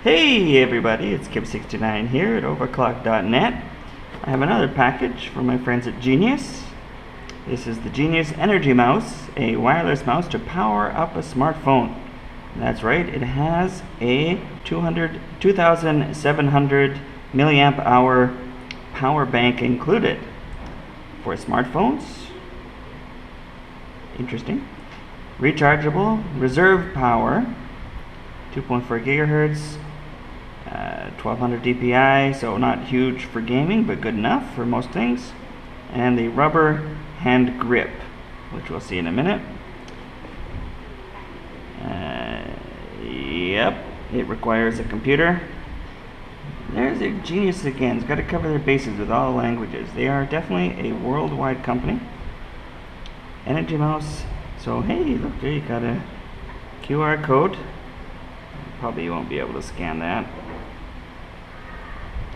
Hey everybody, it's Kip69 here at overclock.net. I have another package from my friends at Genius. This is the Genius Energy Mouse, a wireless mouse to power up a smartphone. That's right, it has a 2700 milliamp hour power bank included for smartphones. Interesting. Rechargeable, reserve power, 2.4 gigahertz, 1200 dpi, so not huge for gaming, but good enough for most things. And the rubber hand grip, which we'll see in a minute. Yep, it requires a computer. There's a Genius again. It's got to cover their bases with all languages. They are definitely a worldwide company. Energy mouse. So hey, look there, you got a QR code. Probably won't be able to scan that.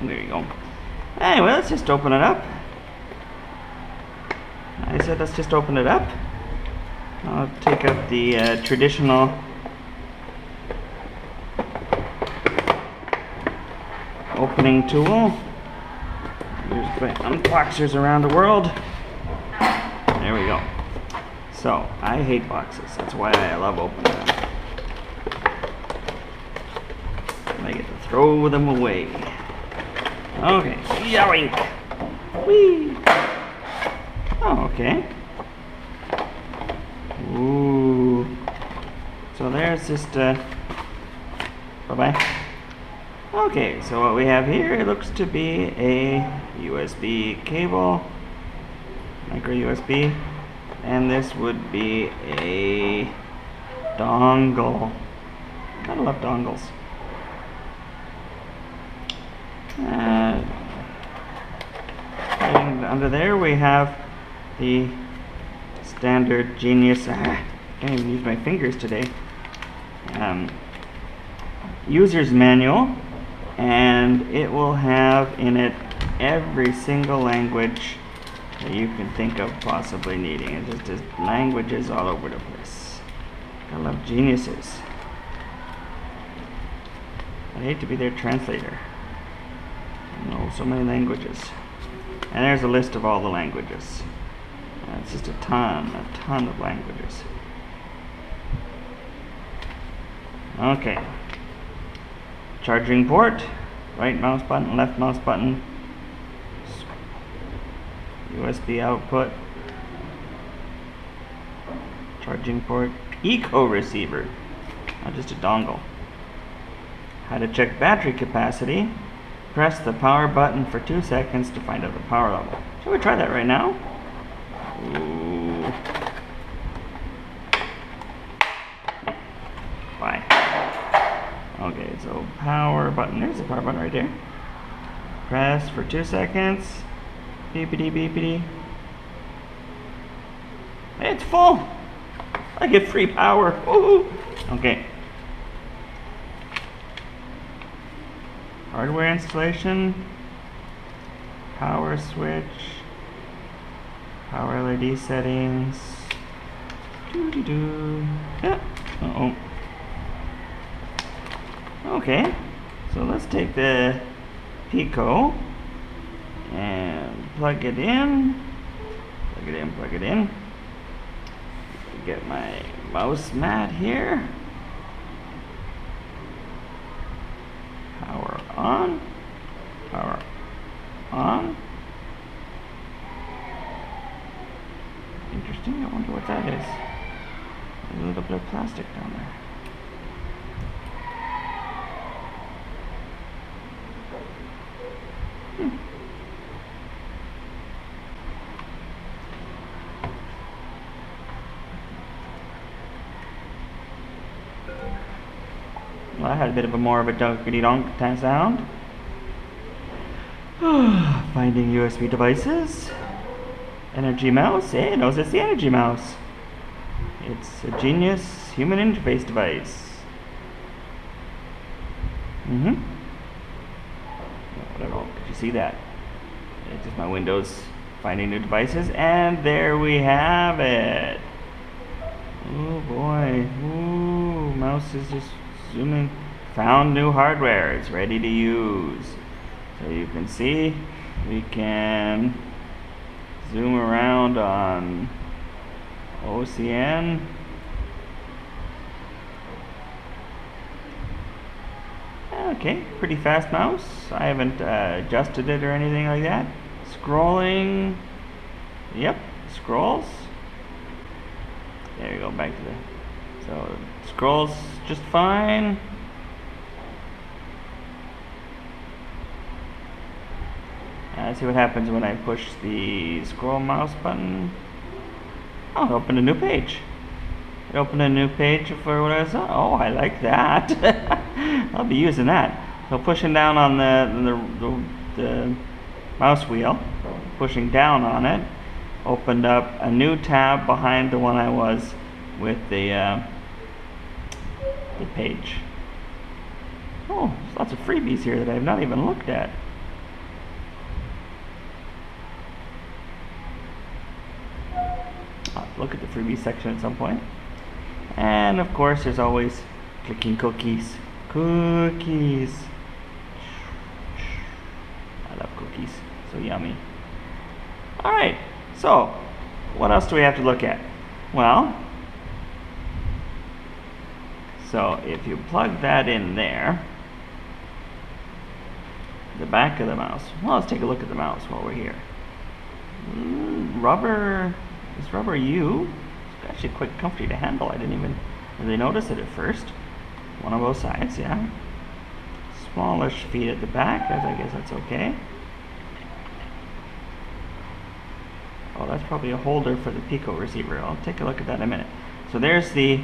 There you go. Anyway, let's just open it up. I said let's just open it up. I'll take up the traditional opening tool. Used by unboxers around the world. There we go. So, I hate boxes. That's why I love opening them. I get to throw them away. Okay, yoink! Whee! Oh, okay. Ooh. So there's just bye-bye. Okay, so what we have here, it looks to be a USB cable, micro USB, and this would be a dongle. Gotta love dongles. And under there we have the standard Genius, can't even use my fingers today, user's manual, and it will have in it every single language that you can think of possibly needing. It's just languages all over the place. I love Geniuses. I hate to be their translator. No, so many languages. And there's a list of all the languages. It's just a ton of languages. Okay. Charging port, right mouse button, left mouse button. USB output. Charging port, eco receiver, not just a dongle. How to check battery capacity. Press the power button for 2 seconds to find out the power level. Shall we try that right now? Ooh. Bye. Okay, so power button. There's the power button right there. Press for 2 seconds. Beepity beepity. It's full. I get free power. Woohoo! Okay. Hardware installation, power switch, power LED settings. Doo-doo-doo. Yeah. Uh-oh. Okay, so let's take the Pico and plug it in. Plug it in, plug it in. Get my mouse mat here. Power on, power on. Interesting, I wonder what that is. There's a little bit of plastic down there. Well, I had a bit of a more of a donkey-donk sound. Finding USB devices. Energy mouse. Hey, it knows it's the energy mouse. It's a Genius human interface device. I don't know. Did you see that? It's just my Windows finding new devices, and there we have it. Oh boy. Ooh, mouse is just zooming found new hardware. It's ready to use. So you can see we can zoom around on OCN. Okay, pretty fast mouse. I haven't adjusted it or anything like that. Scrolling. Yep, scrolls. There you go, back to the... So, scrolls just fine. Let's see what happens when I push the scroll mouse button. Oh, it opened a new page. It opened a new page for what I saw. Oh, I like that. I'll be using that. So pushing down on the mouse wheel, pushing down on it, opened up a new tab behind the one I was with the page. Oh, there's lots of freebies here that I've not even looked at. I'll look at the freebie section at some point. And of course, there's always clicking cookies. Cookies. I love cookies. So yummy. Alright, so what else do we have to look at? Well, so if you plug that in there, the back of the mouse. Well, let's take a look at the mouse while we're here. Rubber. This rubber U. Actually quite comfy to handle. I didn't even really notice it at first. One on both sides, yeah. Smallish feet at the back, I guess that's okay. Oh, that's probably a holder for the Pico receiver. I'll take a look at that in a minute. So there's the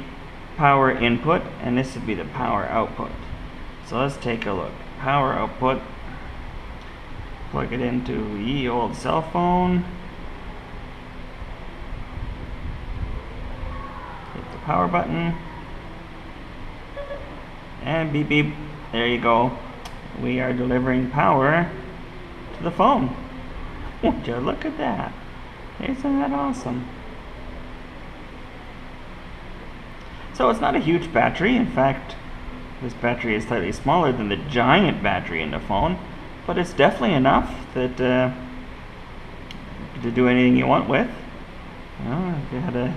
power input, and this would be the power output. So let's take a look. Power output. Plug it into ye old cell phone. Power button, and beep beep, there you go. We are delivering power to the phone. Would you look at that? Isn't that awesome? So it's not a huge battery. In fact, this battery is slightly smaller than the giant battery in the phone, but it's definitely enough that to do anything you want with. You know, if you had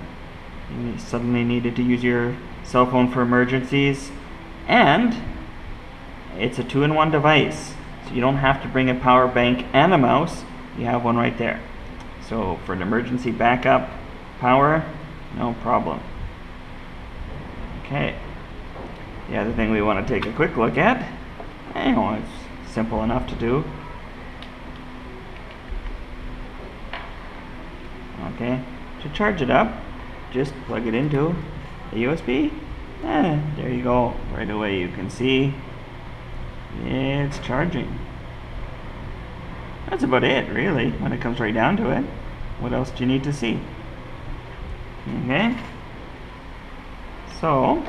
you suddenly needed to use your cell phone for emergencies, and it's a 2-in-1 device, so you don't have to bring a power bank and a mouse. You have one right there. So for an emergency backup power, no problem. Okay, the other thing we want to take a quick look at, it's simple enough to do. Okay, to charge it up, just plug it into a USB. There you go. Right away you can see it's charging. That's about it, really, when it comes right down to it. What else do you need to see? Okay. So,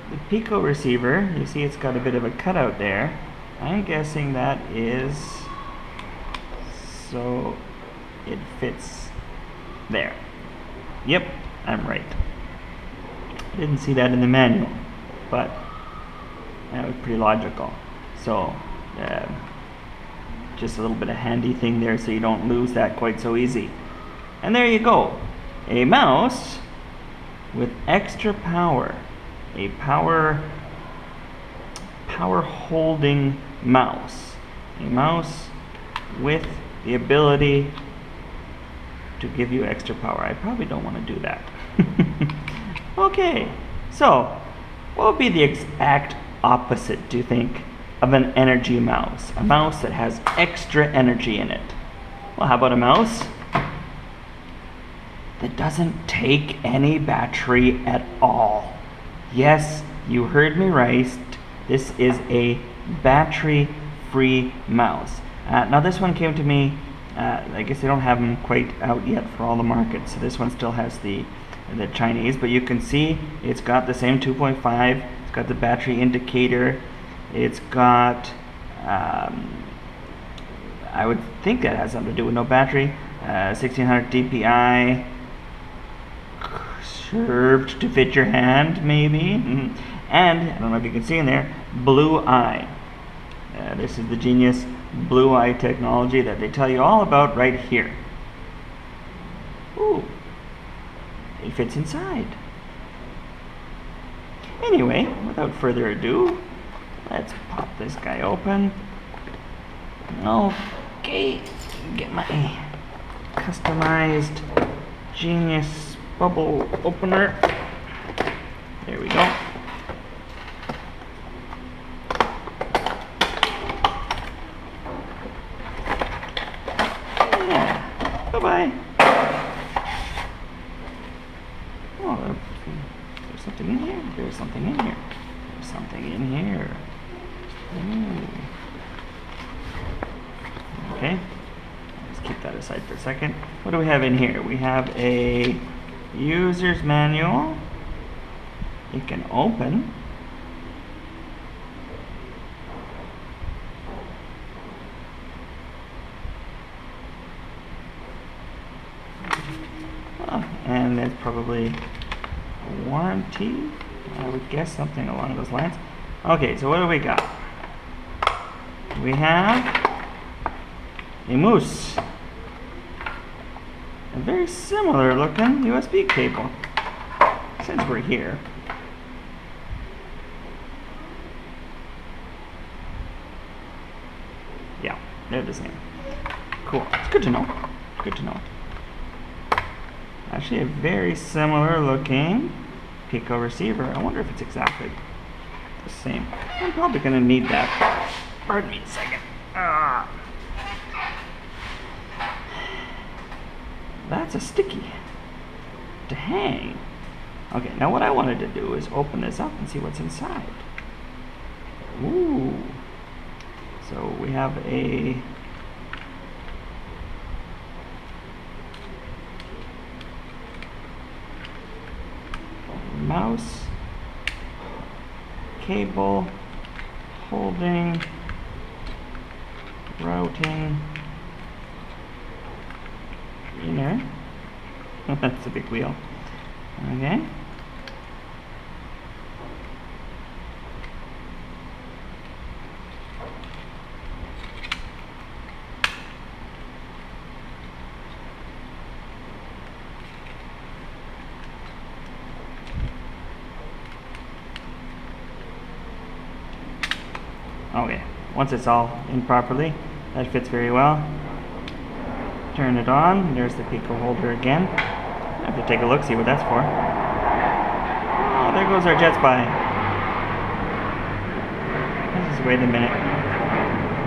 the Pico receiver, you see it's got a bit of a cutout there. I'm guessing that is so it fits there. Yep, I'm right. Didn't see that in the manual, but that was pretty logical. So, just a little bit of handy thing there so you don't lose that quite so easy. And there you go. A mouse with extra power. A power holding mouse. A mouse with the ability to give you extra power. I probably don't want to do that. Okay, so what would be the exact opposite, do you think, of an energy mouse? A mouse that has extra energy in it. Well, how about a mouse that doesn't take any battery at all? Yes, you heard me right. This is a battery-free mouse. Now this one came to me, I guess they don't have them quite out yet for all the markets, so this one still has the Chinese, but you can see it's got the same 2.5, it's got the battery indicator, it's got, I would think that has something to do with no battery, 1600 DPI, curved to fit your hand, maybe. And, I don't know if you can see in there, blue eye. This is the genius blue eye technology that they tell you all about right here. Ooh, it fits inside. Anyway, without further ado, let's pop this guy open. Okay, get my customized genius bubble opener. There we go. Yeah, bye-bye. Oh, there's something in here. There's something in here. There's something in here. Ooh. Okay, let's keep that aside for a second. What do we have in here? We have a user's manual. It can open. Oh, and there's probably a warranty. I would guess something along those lines. Okay, so what do we got? We have a moose. A very similar looking USB cable. Since we're here. Yeah, they're the same. Cool. It's good to know. Good to know. Actually, a very similar looking Pico receiver. I wonder if it's exactly the same. I'm probably going to need that. Pardon me a second. That's a sticky to hang. Okay, now what I wanted to do is open this up and see what's inside. Ooh. So we have a mouse, cable, holding, routing, inner. That's a big wheel. Okay. Okay, once it's all in properly, that fits very well. Turn it on. There's the Pico holder again. I have to take a look, see what that's for. Oh, there goes our jet spy. Let's just wait a minute.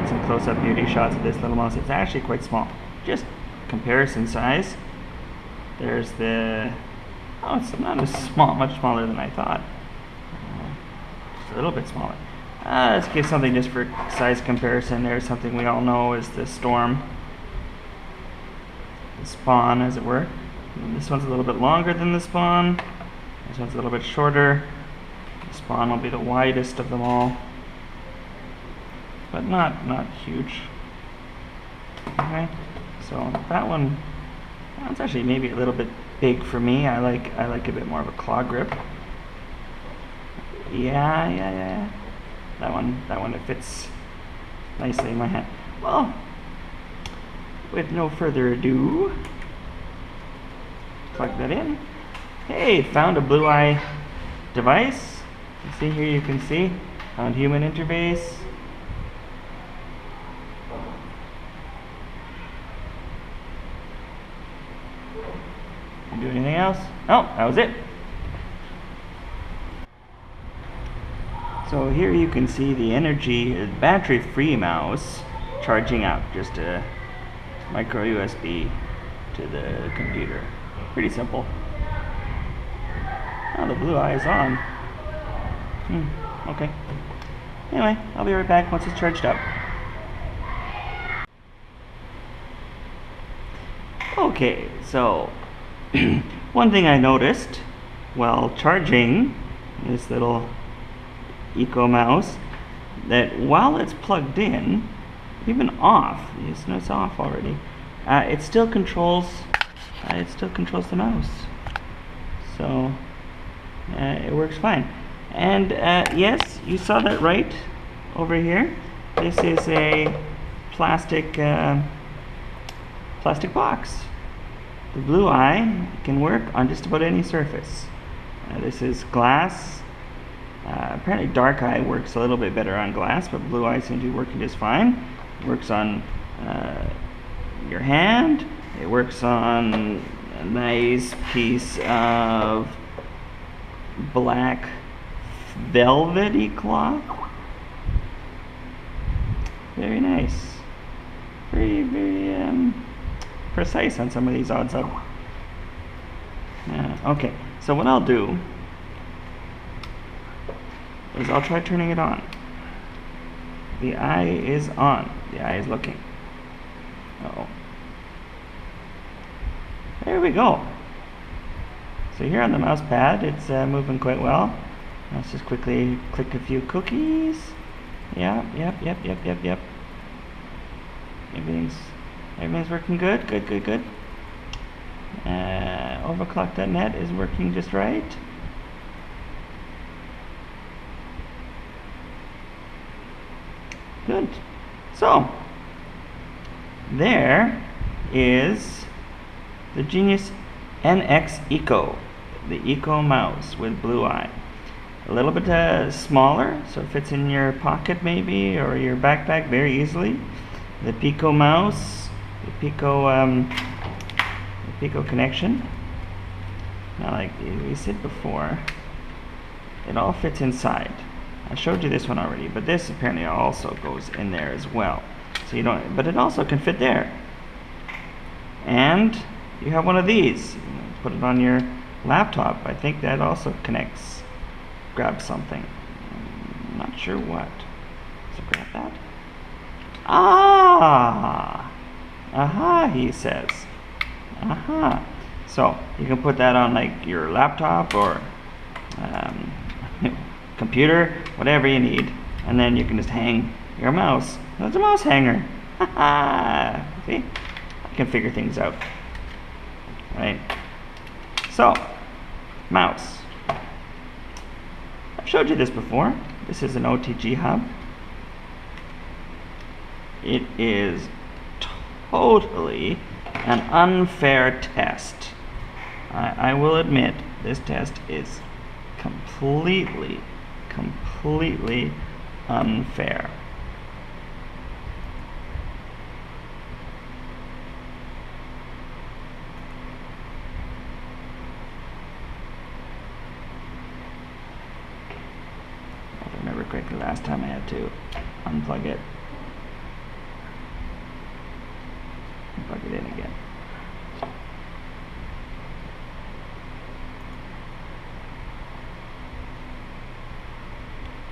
Some close-up beauty shots of this little mouse. It's actually quite small. Just comparison size. There's the... Oh, it's not as small, much smaller than I thought. Just a little bit smaller. Let's give something just for size comparison. There's something we all know is the Storm. The Spawn, as it were. And this one's a little bit longer than the Spawn. This one's a little bit shorter. The Spawn will be the widest of them all. But not huge. Okay, so that one's actually maybe a little bit big for me. I like a bit more of a claw grip. Yeah. That one it fits nicely in my hand. Well, with no further ado, plug that in. Hey, found a blue eye device. You see here, you can see found human interface. Can do anything else? Oh, that was it. So here you can see the battery-free mouse charging up, just a micro USB to the computer. Pretty simple. Oh, the blue eye is on. Okay. Anyway, I'll be right back once it's charged up. Okay, so one thing I noticed while charging this little Eco mouse, that while it's plugged in, even off, yes, no, it's off already, it still controls the mouse. So it works fine. And yes, you saw that right over here. This is a plastic box. The Blue Eye can work on just about any surface. This is glass. Apparently Dark Eye works a little bit better on glass, but Blue Eye seems to be working just fine. It works on your hand. It works on a nice piece of black velvety cloth. Very nice. Very precise on some of these odds up. Okay, so what I'll do is I'll try turning it on. The eye is on. The eye is looking. Uh-oh. There we go. So here on the mouse pad, it's moving quite well. Let's just quickly click a few cookies. Yep. Everything's working good. Good. Overclock.net is working just right. Good. So there is the Genius NX Eco, the Eco mouse with Blue Eye. A little bit smaller, so it fits in your pocket maybe or your backpack very easily. The Pico mouse, the Pico connection. Now, like we said before, it all fits inside. I showed you this one already, but this apparently also goes in there as well. So you don't, but it also can fit there. And you have one of these. Put it on your laptop. I think that also connects. Grab something. I'm not sure what. So grab that. Ah! Aha, he says. Aha. So you can put that on like your laptop or computer, whatever you need, and then you can just hang your mouse. That's a mouse hanger. Haha. See? I can figure things out. Right? So, mouse. I've showed you this before. This is an OTG hub. It is totally an unfair test. I will admit, this test is completely unfair. If I remember correctly, last time I had to unplug it. Plug it in again.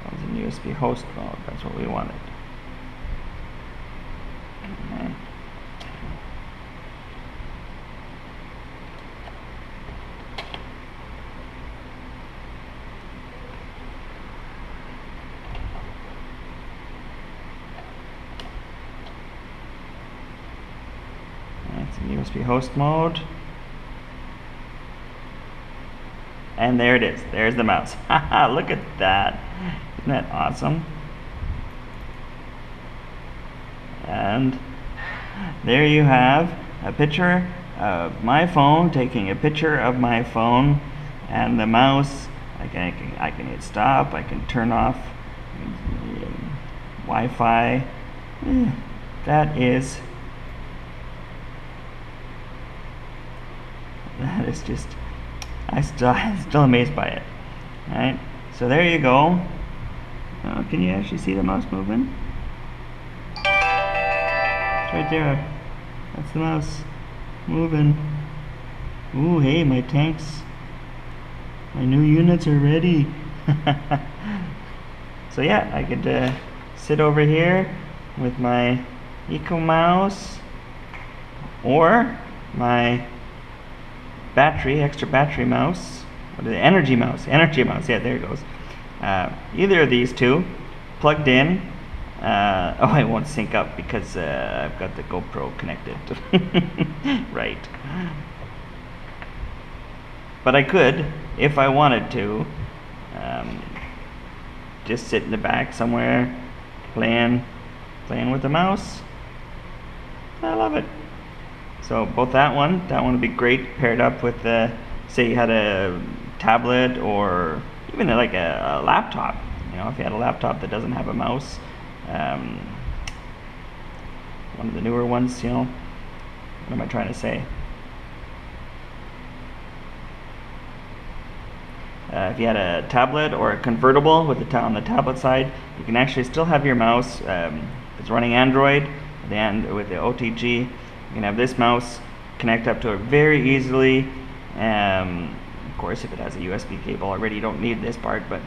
That was in USB host mode. That's what we wanted. Okay. It's in USB host mode. And there it is. There's the mouse. Haha, look at that. Isn't that awesome? And there you have a picture of my phone taking a picture of my phone, and the mouse. I can hit stop. I can turn off Wi-Fi. That is just. I'm still amazed by it. All right. So there you go. Can you actually see the mouse moving? It's right there. That's the mouse moving. Ooh, hey, my tanks. My new units are ready. So yeah, I could sit over here with my Eco mouse or my extra battery mouse. What is it? Energy mouse. Yeah, there it goes. Either of these two plugged in. Oh, it won't sync up because I've got the GoPro connected. Right. But I could, if I wanted to, just sit in the back somewhere, playing with the mouse. I love it. So both that one would be great paired up with say you had a tablet or even like a laptop. You know, if you had a laptop that doesn't have a mouse, one of the newer ones, you know, what am I trying to say? If you had a tablet or a convertible with on the tablet side, you can actually still have your mouse. If it's running Android, with the OTG, you can have this mouse connect up to it very easily. Of course, if it has a USB cable already, you don't need this part, but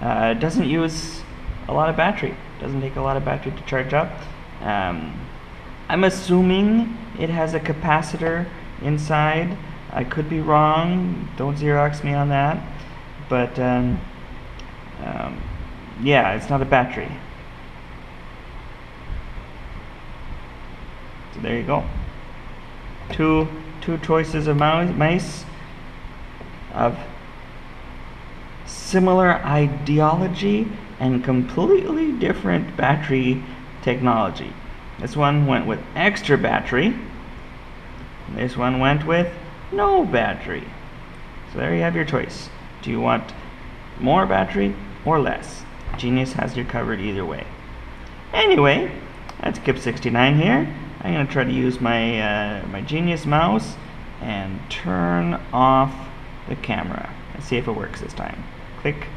it doesn't use a lot of battery. It doesn't take a lot of battery to charge up. I'm assuming it has a capacitor inside. I could be wrong. Don't Xerox me on that. But yeah, it's not a battery. So there you go. Two choices of mice of similar ideology and completely different battery technology. This one went with extra battery. This one went with no battery. So there you have your choice. Do you want more battery or less? Genius has you covered either way. Anyway, that's Kip69 here. I'm going to try to use my my Genius mouse and turn off the camera. Let's see if it works this time. Click.